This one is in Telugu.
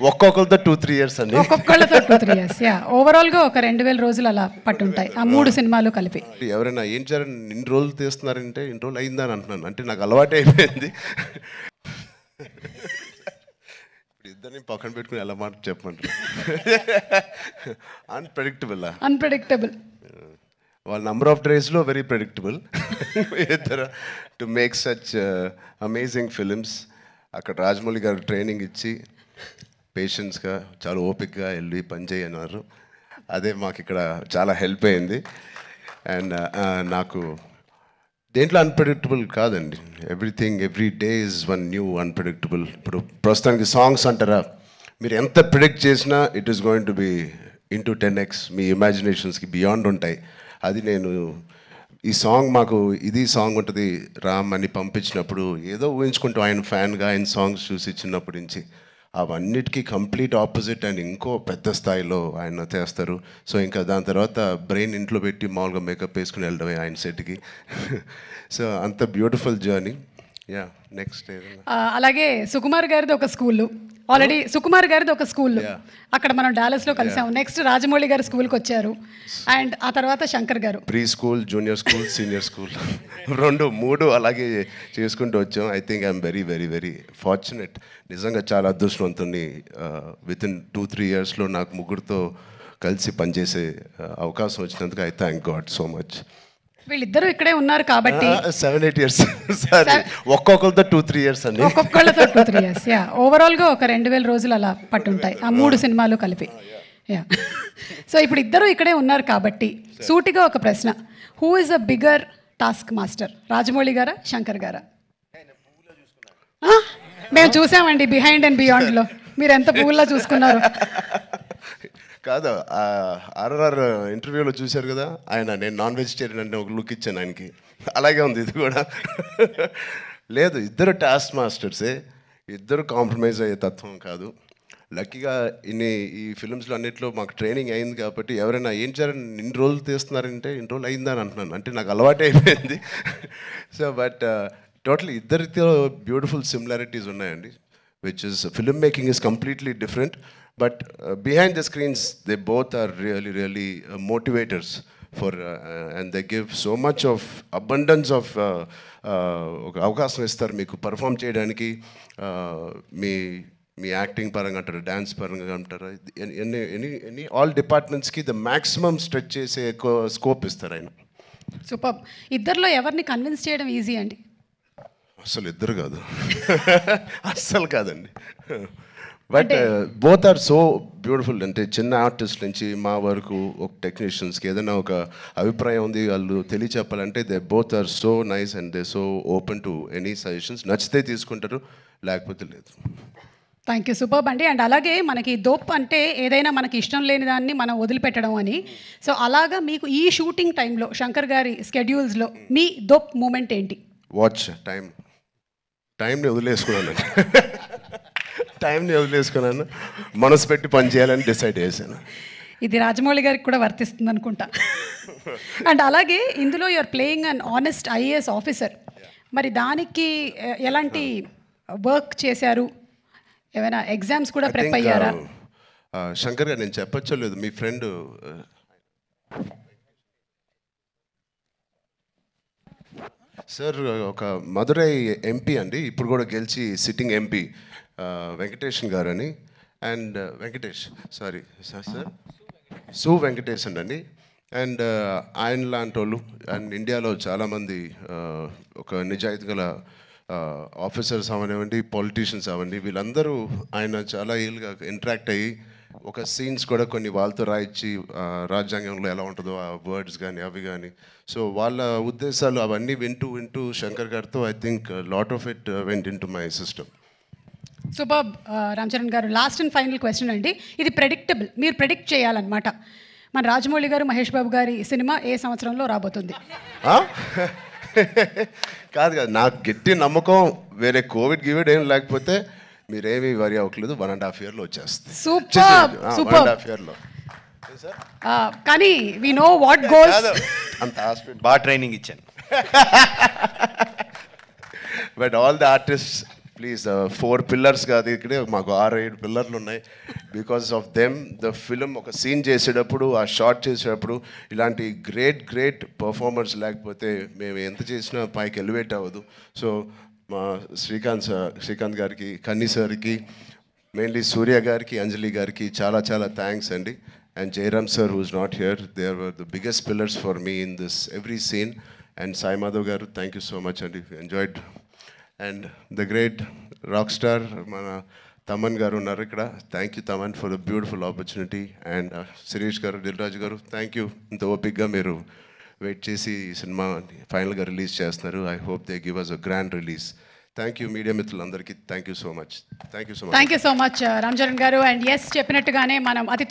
ఒక్కొక్కరితో 2-3 years అండి. ఒక్కొక్కళ్ళతో 2-3 years. ఓవరాల్గా ఒక 2000 రోజులు అలా పట్టుంటాయి ఆ 3 సినిమాలు కలిపి. ఎవరైనా ఏం చేయాలని ఇన్ని రోజులు తీస్తున్నారంటే ఇన్ని రోజులు అయిందని అంటున్నాను. అంటే నాకు అలవాటు అయిపోయింది. ఇప్పుడు ఇద్దరిని పక్కన పెట్టుకుని ఎలా మాట చెప్పమంటారు. అన్ప్రెడిక్టబుల్. వాళ్ళ నంబర్ ఆఫ్ డేస్లో వెరీ ప్రెడిక్టబుల్. ఇద్దరు to make such amazing films. అక్కడ రాజమౌళి గారు ట్రైనింగ్ ఇచ్చి పేషెన్స్గా చాలా ఓపికగా వెళ్ళి పనిచేయి అన్నారు. అదే మాకు ఇక్కడ చాలా హెల్ప్ అయింది. అండ్ నాకు దేంట్లో అన్ప్రెడిక్టబుల్ కాదండి. Every day is one new unpredictable. ఇప్పుడు ప్రస్తుతానికి సాంగ్స్ అంటారా, మీరు ఎంత ప్రిడిక్ట్ చేసినా it is going to be into 10x. మీ ఇమాజినేషన్స్కి బియాండ్ ఉంటాయి. అది నేను ఈ సాంగ్ మాకు ఇది సాంగ్ ఉంటుంది రామ్ అని పంపించినప్పుడు ఏదో ఊహించుకుంటూ ఆయన ఫ్యాన్గా ఆయన సాంగ్స్ చూసి చిన్నప్పటి నుంచి అవన్నిటికీ కంప్లీట్ ఆపోజిట్ అండ్ ఇంకో పెద్ద స్థాయిలో ఆయన చేస్తారు. సో ఇంకా దాని తర్వాత బ్రెయిన్ ఇంట్లో పెట్టి మామూలుగా మేకప్ వేసుకుని వెళ్ళడమే ఆయన సెట్కి. సో అంత బ్యూటిఫుల్ జర్నీ. యా నెక్స్ట్ అలాగే సుకుమార్ గారిది ఒక స్కూల్, ఆల్రెడీ సుకుమార్ గారిది ఒక స్కూల్, అక్కడ మనం డాలస్లో కలిసాము. నెక్స్ట్ రాజమౌళి గారు స్కూల్కి వచ్చారు. అండ్ ఆ తర్వాత శంకర్ గారు pre school, junior school, senior school 2-3 అలాగే చేసుకుంటూ వచ్చాం. I think I'm very very very fortunate. నిజంగా చాలా అదృష్టవంతుని. వితిన్ 2-3 yearsలో నాకు ముగ్గురితో కలిసి పనిచేసే అవకాశం వచ్చినందుకు I thank God so much. వీళ్ళిద్దరూ ఇక్కడే ఉన్నారు కాబట్టి 7-8 years. ఒక్కొక్కరితో 2-3 years అండి. ఒక్కొక్కళ్ళతో 2-3 years. ఓవరాల్గా ఒక 2000 రోజులు అలా పట్టుంటాయి ఆ 3 సినిమాలు కలిపి. సో ఇప్పుడు ఇద్దరు ఇక్కడే ఉన్నారు కాబట్టి సూటిగా ఒక ప్రశ్న, who is a bigger task master, Rajamouli గారా శంకర్ గారా? మేము చూసామండి బిహైండ్ అండ్ బియాండ్లో మీరు ఎంత పువ్వులా చూసుకున్నారు. కాదు, ఆర్ఆర్ ఇంటర్వ్యూలో చూశారు కదా ఆయన, నేను నాన్ వెజిటేరియన్ అంటే ఒక లుక్ ఇచ్చాను ఆయనకి. అలాగే ఉంది ఇది కూడా. లేదు, ఇద్దరు టాస్క్ మాస్టర్సే, ఇద్దరు కాంప్రమైజ్ అయ్యే తత్వం కాదు. లక్కీగా ఈ ఫిల్మ్స్లో అన్నింటిలో మాకు ట్రైనింగ్ అయింది కాబట్టి ఎవరైనా ఏం చేయాలని ఇన్ని రోజులు తీస్తున్నారంటే ఇన్ని రోజులు అయిందని అంటున్నాను. అంటే నాకు అలవాటు అయిపోయింది. సో బట్ టోటల్ ఇద్దరితో బ్యూటిఫుల్ సిమిలారిటీస్ ఉన్నాయండి. Which is film making is completely different. But behind the screens, they both are really motivators for, and they give so much of abundance of అవకాశం ఇస్తారు మీకు పర్ఫామ్ చేయడానికి. మీ యాక్టింగ్ పరంగా అంటారు, డ్యాన్స్ పరంగా అంటారు, ఎనీ ఆల్ డిపార్ట్మెంట్స్కి ద మ్యాక్సిమం స్ట్రెచ్ చేసే స్కోప్ ఇస్తారు ఆయన. సూపర్. ఇద్దరిలో ఎవరిని కన్విన్స్ చేయడం ఈజీ అండి? అసలు ఇద్దరు కాదు, అస్సలు కాదండి. But both are so beautiful. అంటే చిన్న ఆర్టిస్ట్ నుంచి మా వరకు ఒక టెక్నీషియన్స్కి ఏదైనా ఒక అభిప్రాయం ఉంది వాళ్ళు తెలియచెప్పాలంటే they both are so nice and they so open to any suggestions. నచ్చితే తీసుకుంటారు, లేకపోతే లేదు. థ్యాంక్ యూ, సూపర్ అండి. అండ్ అలాగే మనకి దోప్ అంటే ఏదైనా మనకి ఇష్టం లేని దాన్ని మనం వదిలిపెట్టడం అని. సో అలాగా మీకు ఈ షూటింగ్ టైంలో శంకర్ గారి స్కెడ్యూల్స్లో మీ దోప్ మూమెంట్ ఏంటి? వాచ్ టైంని వదిలేసుకున్నాను. టైంని వదిలేసుకున్నాను, మనసు పెట్టి పని చేయాలని డిసైడ్ చేశాను. ఇది రాజమౌళి గారికి కూడా వర్తిస్తుంది అనుకుంటా. అండ్ అలాగే ఇందులో you are playing an honest IAS officer. మరి దానికి ఎలాంటి వర్క్ చేశారు? ఏమైనా ఎగ్జామ్స్ కూడా ప్రిపేర్ అయ్యారా? శంకర్ గారు, నేను చెప్పచ్చో లేదు, మీ ఫ్రెండ్ సార్ ఒక మదురై ఎంపీ అండి, ఇప్పుడు కూడా గెలిచి సిట్టింగ్ ఎంపీ వెంకటేషన్ గారు అని. అండ్ సార్ సు వెంకటేషన్ అండి. అండ్ ఆయన లాంటి వాళ్ళు అండ్ ఇండియాలో చాలామంది ఒక నిజాయితీ గల ఆఫీసర్స్ అవనివ్వండి, పొలిటీషియన్స్ అవ్వండి, వీళ్ళందరూ ఆయన చాలా ఏళ్ళుగా ఇంటరాక్ట్ అయ్యి ఒక సీన్స్ కూడా కొన్ని వాళ్ళతో రాయించి రాజ్యాంగంలో ఎలా ఉంటుందో ఆ వర్డ్స్ కానీ అవి కానీ. సో వాళ్ళ ఉద్దేశాలు అవన్నీ వింటూ శంకర్ గారితో I think lot of it went in to my system. Super. Ram Charan గారు, లాస్ట్ అండ్ ఫైనల్ క్వశ్చన్ అండి. ఇది ప్రెడిక్టబుల్, మీరు ప్రెడిక్ట్ చేయాలన్నమాట. మన రాజమౌళి గారు, మహేష్ బాబు గారి సినిమా ఏ సంవత్సరంలో రాబోతుంది? కాదు నాకు గట్టి నమ్మకం, వేరే కోవిడ్ ఏం లేకపోతే మీరేమీ వరి అవ్వట్లేదు, 1.5 yearలో వచ్చేస్తుంది. సూపర్. 1.5 yearలో. కానీ వి నో వాట్ గోస్. అంత హాస్పిటల్ బాగా ట్రైనింగ్ ఇచ్చాను. But all the artists please 4 pillars కాదు, ఇక్కడే మాకు 6-7 పిల్లర్లు ఉన్నాయి. Because of them the film ఒక సీన్ చేసేటప్పుడు, ఆ షార్ట్ చేసేటప్పుడు ఇలాంటి గ్రేట్ పర్ఫార్మర్స్ లేకపోతే మేము ఎంత చేసినా పైకి ఎలివేట్ అవ్వదు. సో మా శ్రీకాంత్ గారికి, కన్నీ సార్కి, మెయిన్లీ సూర్య గారికి, అంజలి గారికి చాలా థ్యాంక్స్ అండి. And Jayaram sir who's not here, they are the biggest pillars for me in this every scene. And Sai Madhav garu, thank you so much అండి, enjoyed. And the great rock star మన తమన్ గారు ఉన్నారు ఇక్కడ, thank you Thaman for the beautiful opportunity. And Shirish garu, Dil రాజు గారు, థ్యాంక్ యూ, ఇంత ఓపిక్గా మీరు వెయిట్ చేసి ఈ సినిమా ఫైనల్గా రిలీజ్ చేస్తున్నారు. I hope they give us a grand release. Thank you media మిత్రులందరికీ, thank you so much. Thank you so much Ram Charan గారు. అండ్ ఎస్, చెప్పినట్టుగానే మనం అతి